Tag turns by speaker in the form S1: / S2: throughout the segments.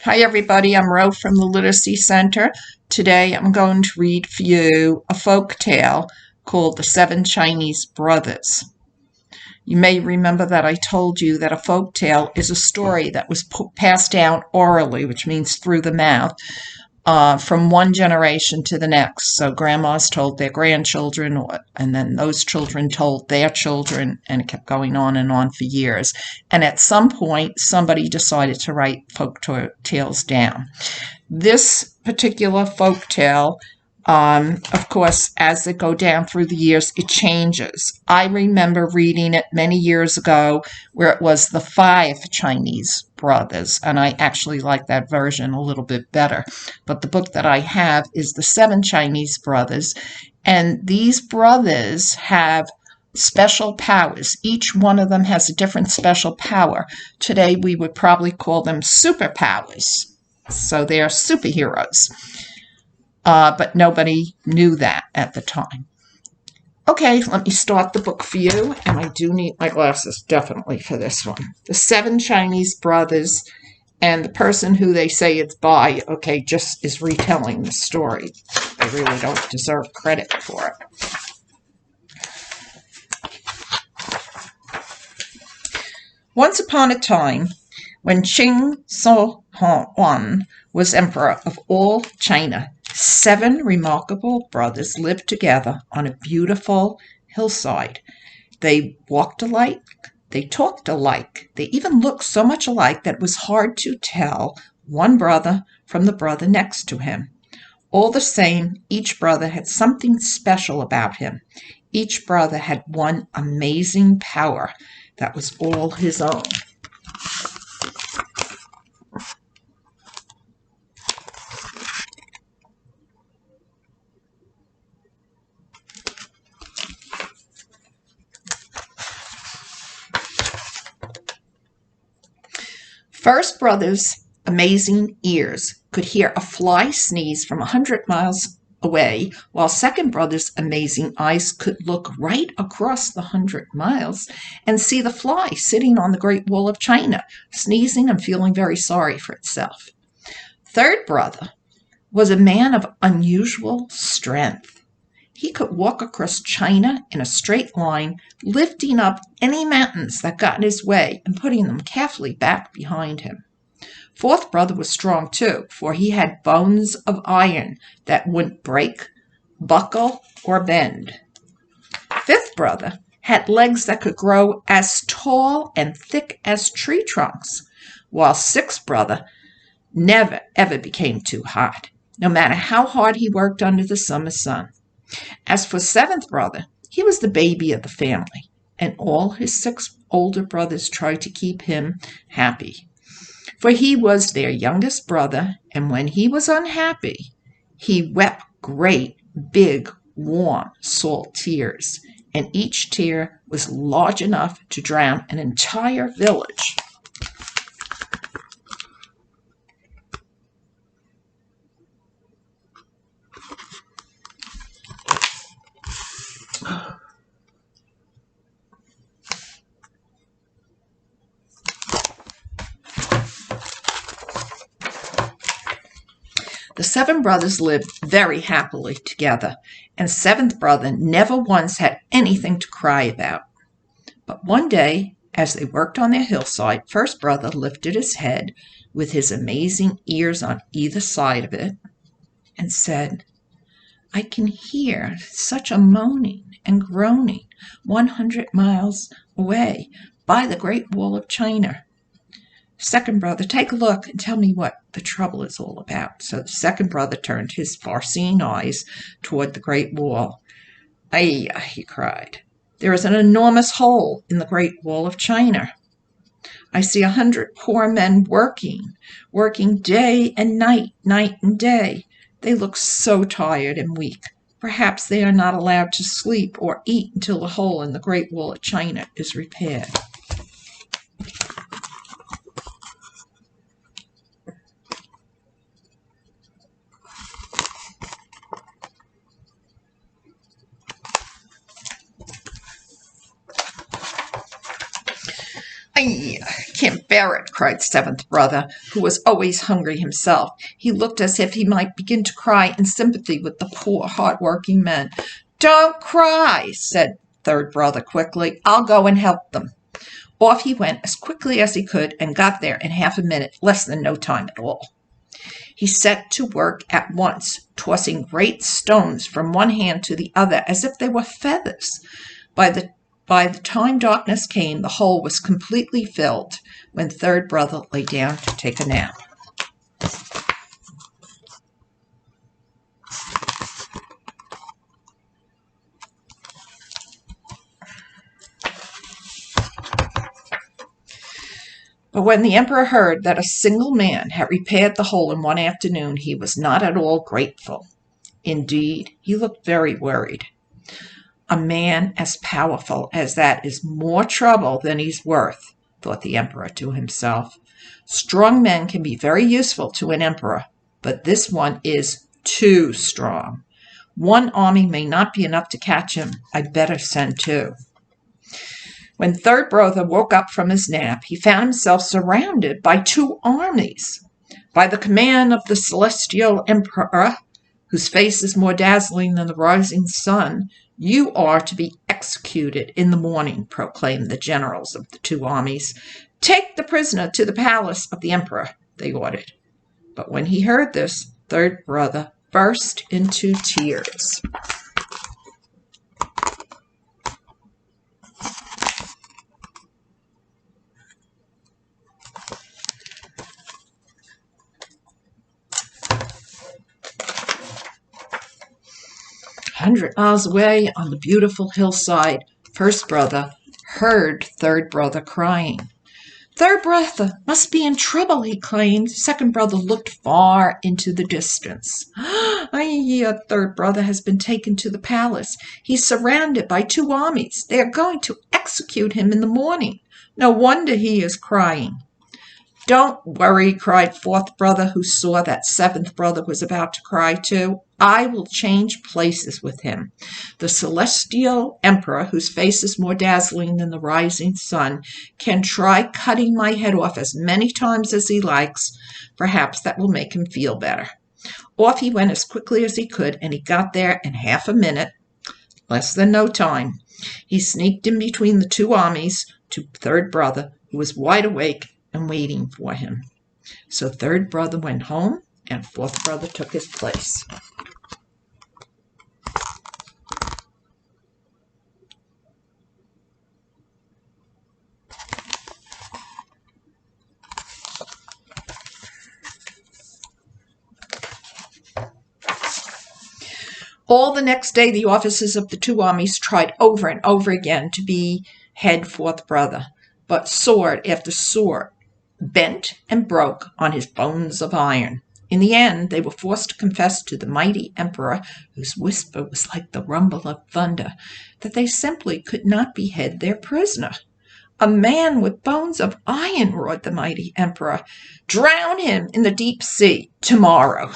S1: Hi everybody, I'm Ro from the Literacy Center. Today I'm going to read for you a folk tale called The Seven Chinese Brothers. You may remember that I told you that a folk tale is a story that was passed down orally, which means through the mouth, from one generation to the next. So grandmas told their grandchildren, and then those children told their children, and it kept going on for years. And at some point, somebody decided to write folk tales down. This particular folk tale, of course, as it go down through the years, it changes. I remember reading it many years ago where it was the five Chinese brothers, and I actually like that version a little bit better. But the book that I have is the seven Chinese brothers, and these brothers have special powers. Each one of them has a different special power. Today we would probably call them superpowers. So they are superheroes. But nobody knew that at the time. Okay, let me start the book for you. And I do need my glasses, definitely, for this one. The Seven Chinese Brothers, and the person who they say it's by, okay, just is retelling the story. They really don't deserve credit for it. Once upon a time, when Qing So Huan was emperor of all China, seven remarkable brothers lived together on a beautiful hillside. They walked alike, they talked alike, they even looked so much alike that it was hard to tell one brother from the brother next to him. All the same, each brother had something special about him. Each brother had one amazing power that was all his own. First brother's amazing ears could hear a fly sneeze from 100 miles away, while second brother's amazing eyes could look right across the 100 miles and see the fly sitting on the Great Wall of China, sneezing and feeling very sorry for itself. Third brother was a man of unusual strength. He could walk across China in a straight line, lifting up any mountains that got in his way and putting them carefully back behind him. Fourth brother was strong too, for he had bones of iron that wouldn't break, buckle, or bend. Fifth brother had legs that could grow as tall and thick as tree trunks, while sixth brother never ever became too hot, no matter how hard he worked under the summer sun. As for seventh brother, he was the baby of the family, and all his six older brothers tried to keep him happy. For he was their youngest brother, and when he was unhappy, he wept great, big, warm, salt tears, and each tear was large enough to drown an entire village. The seven brothers lived very happily together, and seventh brother never once had anything to cry about. But one day, as they worked on their hillside, first brother lifted his head with his amazing ears on either side of it and said, "I can hear such a moaning and groaning 100 miles away by the Great Wall of China. Second brother, take a look and tell me what the trouble is all about." So the second brother turned his far-seeing eyes toward the great wall. "Ay," he cried, "there is an enormous hole in the Great Wall of China. I see 100 poor men working day and night, night and day. They look so tired and weak. Perhaps they are not allowed to sleep or eat until the hole in the Great Wall of China is repaired." Ay, can't bear it," cried seventh brother, who was always hungry himself. He looked as if he might begin to cry in sympathy with the poor, hard-working men. "Don't cry," said third brother quickly. "I'll go and help them." Off he went as quickly as he could and got there in half a minute, less than no time at all. He set to work at once, tossing great stones from one hand to the other as if they were feathers. By the time darkness came, the hole was completely filled when third brother lay down to take a nap. But when the emperor heard that a single man had repaired the hole in one afternoon, he was not at all grateful. Indeed, he looked very worried. "A man as powerful as that is more trouble than he's worth," thought the emperor to himself. "Strong men can be very useful to an emperor, but this one is too strong. One army may not be enough to catch him. I'd better send two." When third brother woke up from his nap, he found himself surrounded by two armies. "By the command of the celestial emperor, whose face is more dazzling than the rising sun, you are to be executed in the morning," proclaimed the generals of the two armies. "Take the prisoner to the palace of the emperor," they ordered. But when he heard this, third brother burst into tears. "100 miles away on the beautiful hillside, first brother heard third brother crying. Third brother must be in trouble," he claimed. Second brother looked far into the distance. "Third brother has been taken to the palace. He's surrounded by two armies. They are going to execute him in the morning. No wonder he is crying." "Don't worry," cried fourth brother, who saw that seventh brother was about to cry too. "I will change places with him. The celestial emperor, whose face is more dazzling than the rising sun, can try cutting my head off as many times as he likes. Perhaps that will make him feel better." Off he went as quickly as he could, and he got there in half a minute, less than no time. He sneaked in between the two armies to third brother, who was wide awake and waiting for him. So third brother went home, and fourth brother took his place. All the next day, the officers of the two armies tried over and over again to behead fourth brother, but sword after sword bent and broke on his bones of iron. In the end, they were forced to confess to the mighty emperor, whose whisper was like the rumble of thunder, that they simply could not behead their prisoner. "A man with bones of iron," roared the mighty emperor. "Drown him in the deep sea tomorrow."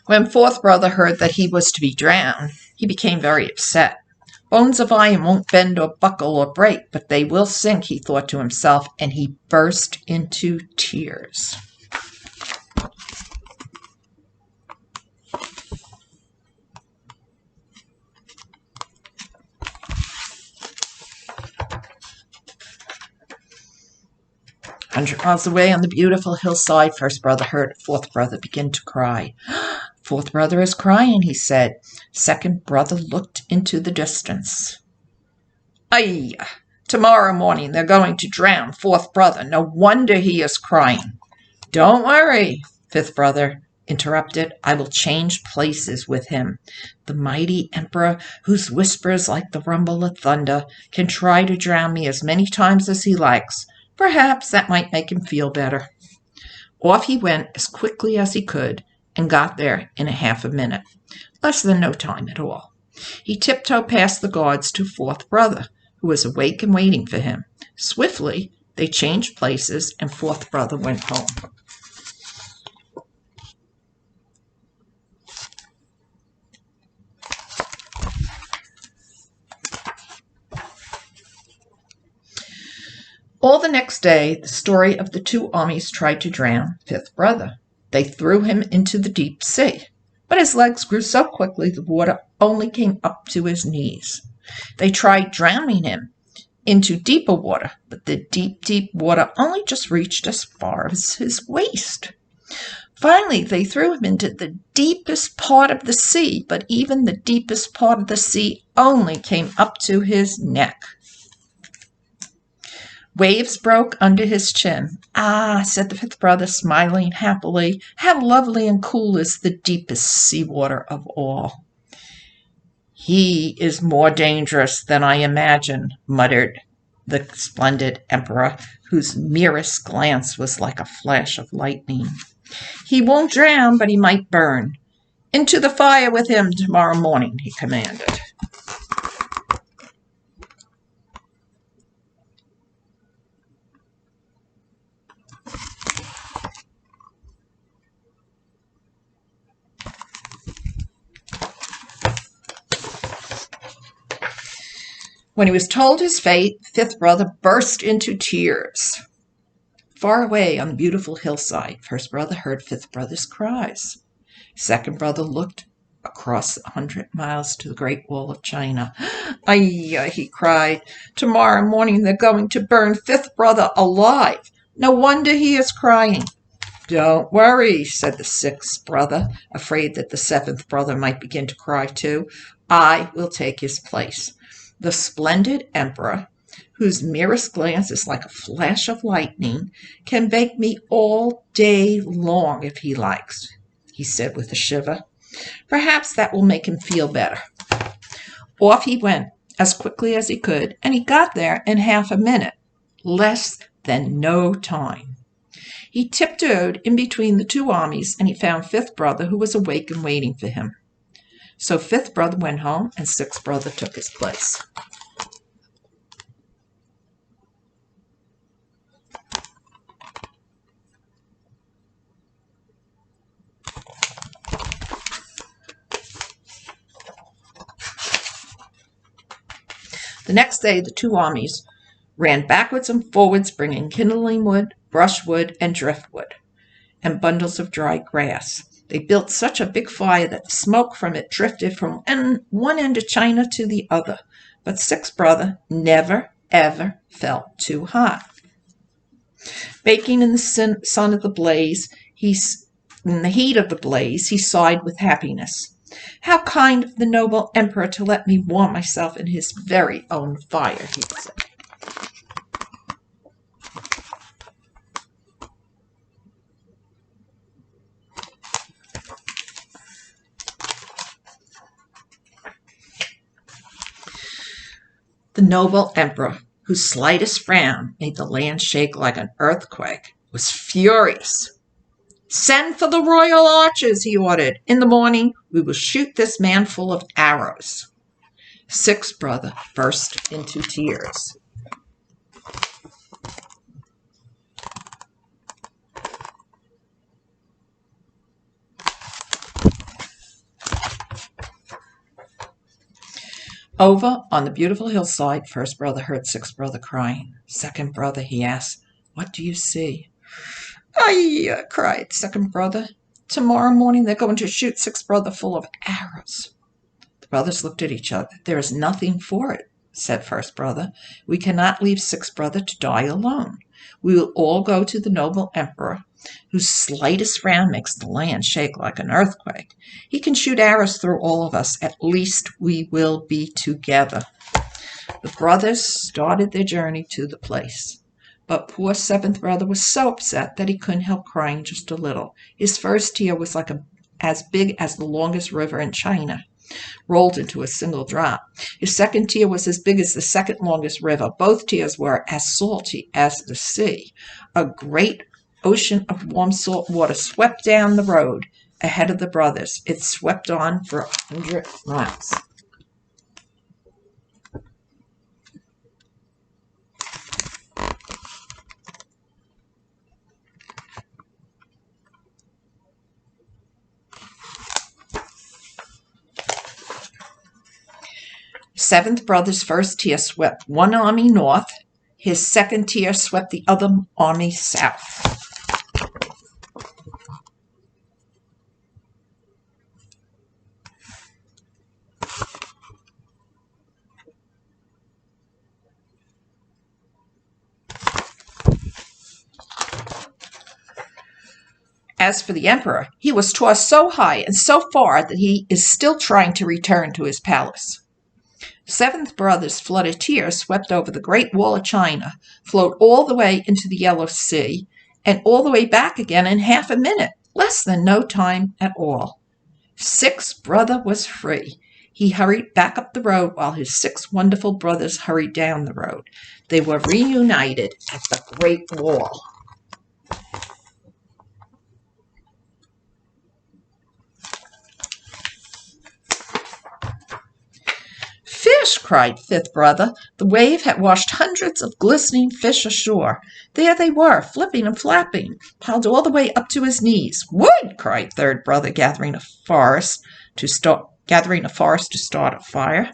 S1: When fourth brother heard that he was to be drowned, he became very upset. "Bones of iron won't bend or buckle or break, but they will sink," he thought to himself, and he burst into tears. "100 miles away on the beautiful hillside," first brother heard fourth brother begin to cry. "Fourth brother is crying," he said. Second brother looked into the distance. Tomorrow morning they're going to drown fourth brother. No wonder he is crying." "Don't worry," fifth brother interrupted. "I will change places with him. The mighty emperor, whose whisper is like the rumble of thunder, can try to drown me as many times as he likes. Perhaps that might make him feel better." Off he went as quickly as he could and got there in half a minute, less than no time at all. He tiptoed past the guards to fourth brother, who was awake and waiting for him. Swiftly They changed places, and fourth brother went home. All the next day, the story of the two armies tried to drown fifth brother. They threw him into the deep sea, but his legs grew so quickly the water only came up to his knees. They tried drowning him into deeper water, but the deep, deep water only just reached as far as his waist. Finally, they threw him into the deepest part of the sea, but even the deepest part of the sea only came up to his neck. Waves broke under his chin. "Ah," said the fifth brother, smiling happily, "how lovely and cool is the deepest sea water of all." "He is more dangerous than I imagine," muttered the splendid emperor, whose merest glance was like a flash of lightning. "He won't drown, but he might burn. Into the fire with him tomorrow morning," he commanded. When he was told his fate, fifth brother burst into tears. Far away on the beautiful hillside, first brother heard fifth brother's cries. Second brother looked across 100 miles to the Great Wall of China. "Ay," he cried, "tomorrow morning they're going to burn fifth brother alive. No wonder he is crying." "Don't worry," said the sixth brother, afraid that the seventh brother might begin to cry too. "I will take his place. The splendid emperor, whose merest glance is like a flash of lightning, can beg me all day long if he likes," he said with a shiver. "Perhaps that will make him feel better." Off he went as quickly as he could, and he got there in half a minute, less than no time. He tiptoed in between the two armies, and he found fifth brother, who was awake and waiting for him. So fifth brother went home, and sixth brother took his place. The next day the two armies ran backwards and forwards, bringing kindling wood, brushwood, and driftwood, and bundles of dry grass. They built such a big fire that the smoke from it drifted from one end of China to the other. But sixth brother never, ever felt too hot. Baking in the sun of the blaze, in the heat of the blaze, he sighed with happiness. "How kind of the noble emperor to let me warm myself in his very own fire," he said. The noble emperor, whose slightest frown made the land shake like an earthquake, was furious. "Send for the royal archers," he ordered. "In the morning we will shoot this man full of arrows." Sixth brother burst into tears. Over on the beautiful hillside, first brother heard sixth brother crying. "Second brother," he asked, "what do you see?" "Ay," cried second brother, "tomorrow morning they're going to shoot sixth brother full of arrows." The brothers looked at each other. "There is nothing for it," said first brother. "We cannot leave sixth brother to die alone. We will all go to the noble emperor, whose slightest frown makes the land shake like an earthquake. He can shoot arrows through all of us. At least we will be together." The brothers started their journey to the place. But poor seventh brother was so upset that he couldn't help crying just a little. His first tear was as big as the longest river in China, rolled into a single drop. His second tear was as big as the second longest river. Both tears were as salty as the sea. A great ocean of warm salt water swept down the road ahead of the brothers. It swept on for 100 miles. Seventh brother's first tear swept one army north. His second tear swept the other army south. As for the emperor, he was tossed so high and so far that he is still trying to return to his palace. Seventh brother's flood of tears swept over the Great Wall of China, flowed all the way into the Yellow Sea, and all the way back again in half a minute, less than no time at all. Sixth brother was free. He hurried back up the road while his 6 wonderful brothers hurried down the road. They were reunited at the Great Wall. "Fish!" cried fifth brother. The wave had washed hundreds of glistening fish ashore. There they were, flipping and flapping, piled all the way up to his knees. "Wood!" cried third brother, gathering a forest to start a fire.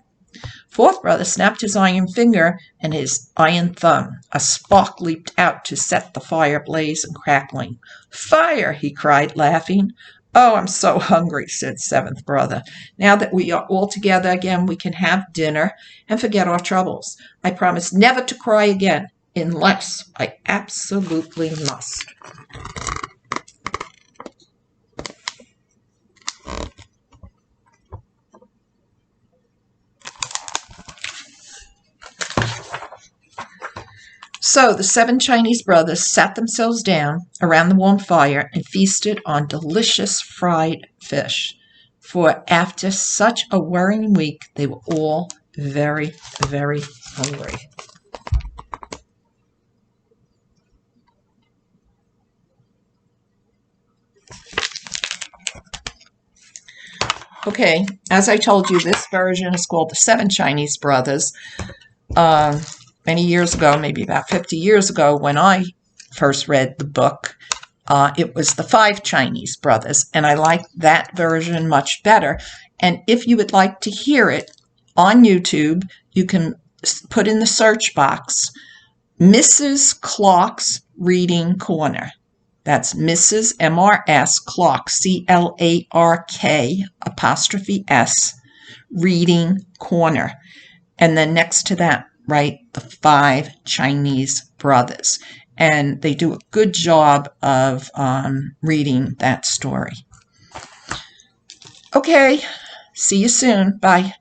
S1: Fourth brother snapped his iron finger and his iron thumb. A spark leaped out to set the fire ablaze and crackling. "Fire!" he cried, laughing. "Oh, I'm so hungry," said seventh brother. "Now that we are all together again, we can have dinner and forget our troubles. I promise never to cry again, unless I absolutely must." So the 7 Chinese brothers sat themselves down around the warm fire and feasted on delicious fried fish. For after such a worrying week, they were all very, very hungry. Okay, as I told you, this version is called The 7 Chinese Brothers. Many years ago, maybe about 50 years ago, when I first read the book, it was The 5 Chinese Brothers, and I liked that version much better. And if you would like to hear it on YouTube, you can put in the search box, Mrs. Clark's Reading Corner. That's Mrs. M-R-S Clark, C-L-A-R-K ' Reading Corner. And then next to that, write The 5 Chinese Brothers. And they do a good job of reading that story. Okay, see you soon. Bye.